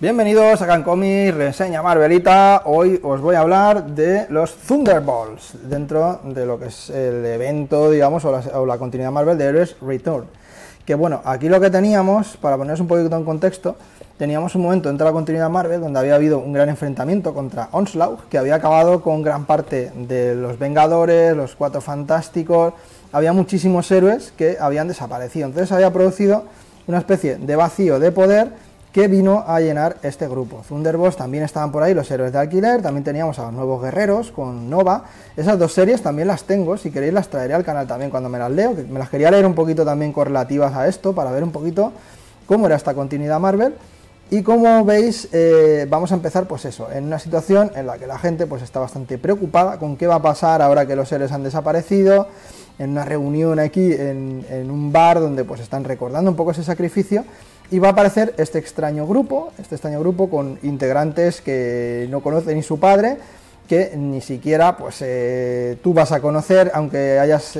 Bienvenidos a Can Comics, reseña Marvelita. Hoy os voy a hablar de los Thunderbolts, dentro de lo que es el evento, digamos, o la continuidad Marvel de Heroes Return. Que bueno, aquí lo que teníamos, para poneros un poquito en contexto, teníamos un momento dentro de la continuidad Marvel donde había habido un gran enfrentamiento contra Onslaught, que había acabado con gran parte de los Vengadores, los Cuatro Fantásticos. Había muchísimos héroes que habían desaparecido, entonces había producido una especie de vacío de poder que vino a llenar este grupo. Thunderbolts, también estaban por ahí los héroes de alquiler, también teníamos a los nuevos guerreros con Nova. Esas dos series también las tengo, si queréis las traeré al canal también cuando me las leo, que me las quería leer un poquito también correlativas a esto, para ver un poquito cómo era esta continuidad Marvel. Y como veis, vamos a empezar pues eso, en una situación en la que la gente pues está bastante preocupada con qué va a pasar ahora que los héroes han desaparecido, en una reunión aquí en un bar donde pues están recordando un poco ese sacrificio. Y va a aparecer este extraño grupo con integrantes que no conoce ni su padre, que ni siquiera pues tú vas a conocer, aunque hayas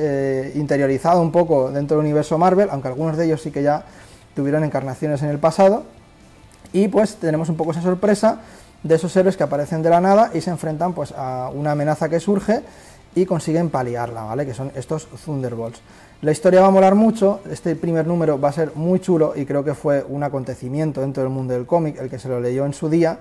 interiorizado un poco dentro del universo Marvel, aunque algunos de ellos sí que ya tuvieron encarnaciones en el pasado. Y pues tenemos un poco esa sorpresa de esos héroes que aparecen de la nada y se enfrentan pues a una amenaza que surge y consiguen paliarla, ¿vale? Que son estos Thunderbolts. La historia va a molar mucho, este primer número va a ser muy chulo y creo que fue un acontecimiento dentro del mundo del cómic el que se lo leyó en su día,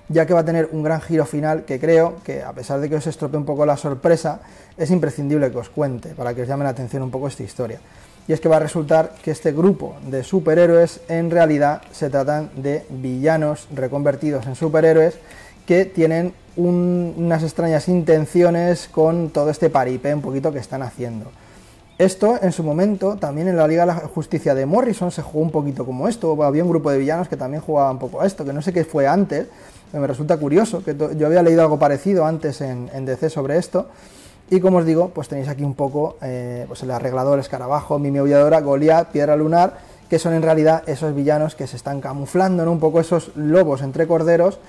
ya que va a tener un gran giro final que creo que, a pesar de que os estropee un poco la sorpresa, es imprescindible que os cuente para que os llame la atención un poco esta historia. Y es que va a resultar que este grupo de superhéroes en realidad se tratan de villanos reconvertidos en superhéroes que tienen unas extrañas intenciones con todo este paripé un poquito que están haciendo. Esto, en su momento, también en la Liga de la Justicia de Morrison se jugó un poquito como esto. Había un grupo de villanos que también jugaba un poco a esto, que no sé qué fue antes, pero me resulta curioso, que yo había leído algo parecido antes en DC sobre esto. Y como os digo, pues tenéis aquí un poco pues el Arreglador, Escarabajo, Mimi Aulladora, Goliat, Piedra Lunar, que son en realidad esos villanos que se están camuflando, ¿no? Un poco esos lobos entre corderos,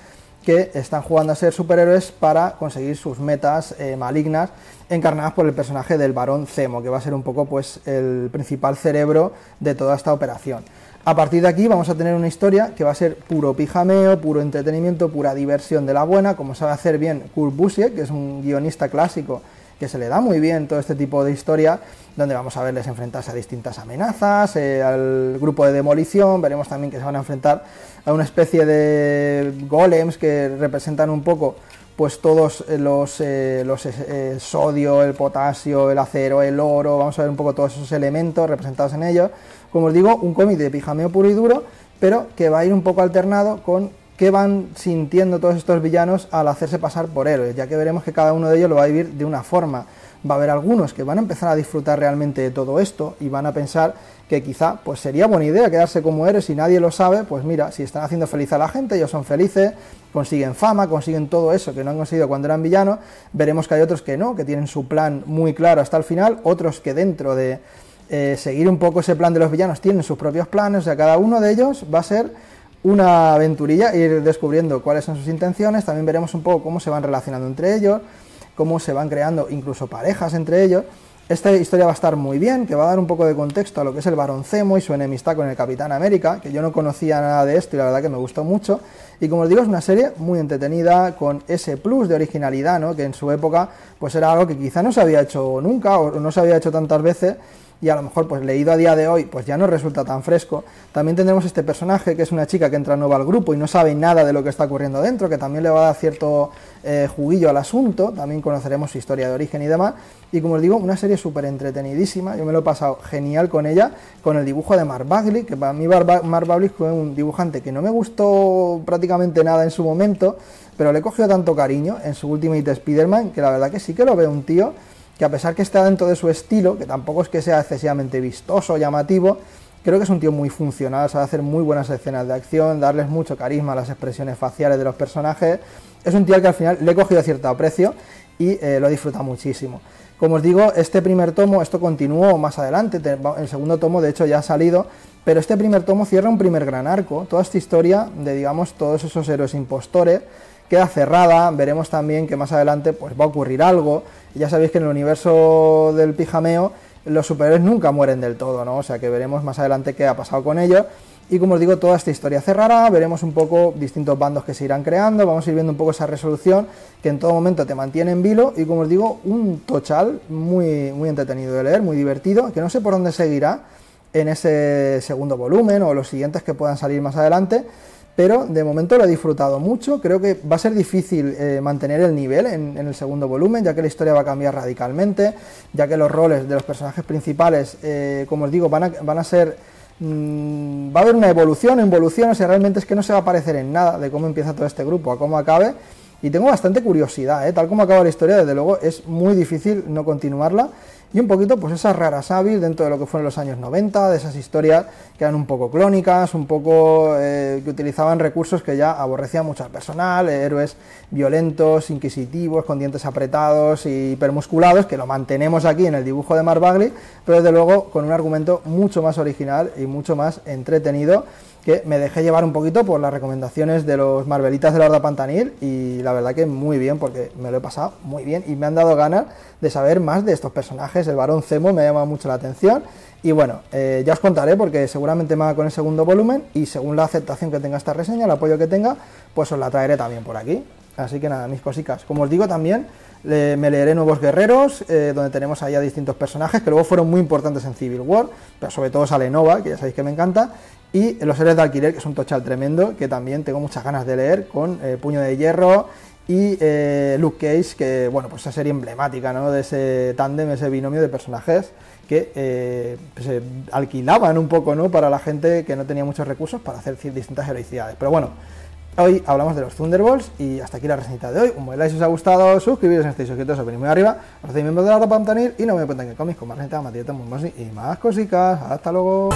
que están jugando a ser superhéroes para conseguir sus metas malignas, encarnadas por el personaje del Barón Zemo, que va a ser un poco pues el principal cerebro de toda esta operación. A partir de aquí vamos a tener una historia que va a ser puro pijameo, puro entretenimiento, pura diversión de la buena, como sabe hacer bien Kurt Busiek, que es un guionista clásico que se le da muy bien todo este tipo de historia, donde vamos a verles enfrentarse a distintas amenazas, al grupo de demolición. Veremos también que se van a enfrentar a una especie de golems que representan un poco pues todos los sodio, el potasio, el acero, el oro. Vamos a ver un poco todos esos elementos representados en ellos. Como os digo, un cómic de pijameo puro y duro, pero que va a ir un poco alternado con qué van sintiendo todos estos villanos al hacerse pasar por héroes, ya que veremos que cada uno de ellos lo va a vivir de una forma. Va a haber algunos que van a empezar a disfrutar realmente de todo esto y van a pensar que quizá pues sería buena idea quedarse como héroes y nadie lo sabe. Pues mira, si están haciendo feliz a la gente, ellos son felices, consiguen fama, consiguen todo eso que no han conseguido cuando eran villanos. Veremos que hay otros que no, que tienen su plan muy claro hasta el final, otros que dentro de seguir un poco ese plan de los villanos tienen sus propios planes. O sea, cada uno de ellos va a ser una aventurilla, ir descubriendo cuáles son sus intenciones. También veremos un poco cómo se van relacionando entre ellos, cómo se van creando incluso parejas entre ellos. Esta historia va a estar muy bien, que va a dar un poco de contexto a lo que es el Barón Zemo y su enemistad con el Capitán América, que yo no conocía nada de esto y la verdad que me gustó mucho. Y como os digo, es una serie muy entretenida, con ese plus de originalidad, ¿no? Que en su época pues era algo que quizá no se había hecho nunca o no se había hecho tantas veces, y a lo mejor pues leído a día de hoy pues ya no resulta tan fresco. También tendremos este personaje que es una chica que entra nueva al grupo y no sabe nada de lo que está ocurriendo dentro, que también le va a dar cierto juguillo al asunto. También conoceremos su historia de origen y demás. Y como os digo, una serie súper entretenidísima. Yo me lo he pasado genial con ella, con el dibujo de Mark Bagley, que para mí Mark Bagley fue un dibujante que no me gustó prácticamente nada en su momento, pero le he cogido tanto cariño en su Ultimate Spider-Man, que la verdad que sí que lo veo un tío que, a pesar que está dentro de su estilo, que tampoco es que sea excesivamente vistoso o llamativo, creo que es un tío muy funcional, sabe hacer muy buenas escenas de acción, darles mucho carisma a las expresiones faciales de los personajes. Es un tío al que al final le he cogido cierto aprecio y lo he disfrutado muchísimo. Como os digo, este primer tomo, esto continuó más adelante, el segundo tomo de hecho ya ha salido, pero este primer tomo cierra un primer gran arco. Toda esta historia de, digamos, todos esos héroes impostores queda cerrada. Veremos también que más adelante pues va a ocurrir algo. Ya sabéis que en el universo del pijameo los superhéroes nunca mueren del todo, ¿no? O sea que veremos más adelante qué ha pasado con ellos. y como os digo, toda esta historia cerrará, veremos un poco distintos bandos que se irán creando, vamos a ir viendo un poco esa resolución que en todo momento te mantiene en vilo, y como os digo, un tochal muy, muy entretenido de leer, muy divertido, que no sé por dónde seguirá en ese segundo volumen o los siguientes que puedan salir más adelante, pero de momento lo he disfrutado mucho. Creo que va a ser difícil mantener el nivel en el segundo volumen, ya que la historia va a cambiar radicalmente, ya que los roles de los personajes principales, como os digo, van a ser... va a haber una evolución, o sea, realmente es que no se va a parecer en nada de cómo empieza todo este grupo a cómo acabe, y tengo bastante curiosidad, tal como acaba la historia, desde luego es muy difícil no continuarla, y un poquito pues esas raras avis dentro de lo que fueron los años 90, de esas historias que eran un poco clónicas, un poco que utilizaban recursos que ya aborrecían mucho al personal, héroes violentos, inquisitivos, con dientes apretados y hipermusculados, que lo mantenemos aquí en el dibujo de Mark Bagley, pero desde luego con un argumento mucho más original y mucho más entretenido, que me dejé llevar un poquito por las recomendaciones de los Marvelitas de la Horda Pantanil, y la verdad que muy bien, porque me lo he pasado muy bien y me han dado ganas de saber más de estos personajes. El Barón Zemo me ha llamado mucho la atención, y bueno, ya os contaré, porque seguramente me haga con el segundo volumen, y según la aceptación que tenga esta reseña, el apoyo que tenga, pues os la traeré también por aquí. Así que nada, mis cositas, como os digo, también me leeré Nuevos Guerreros, donde tenemos ahí a distintos personajes que luego fueron muy importantes en Civil War, pero sobre todo sale Nova, que ya sabéis que me encanta, y Los Héroes de Alquiler, que es un tochal tremendo, que también tengo muchas ganas de leer, con Puño de Hierro y Luke Cage, que bueno, pues esa serie emblemática, ¿no?, de ese tándem, ese binomio de personajes que se alquilaban un poco, ¿no?, para la gente que no tenía muchos recursos para hacer distintas heroicidades. Pero bueno, hoy hablamos de los Thunderbolts, y hasta aquí la reseñita de hoy. Un buen like si os ha gustado, suscribiros si no estáis suscritos, venid muy arriba, os hacéis miembros de la Horda Pantanil, y no me cuenten que cómics con más gente, más directos, muy más y más cositas. Hasta luego.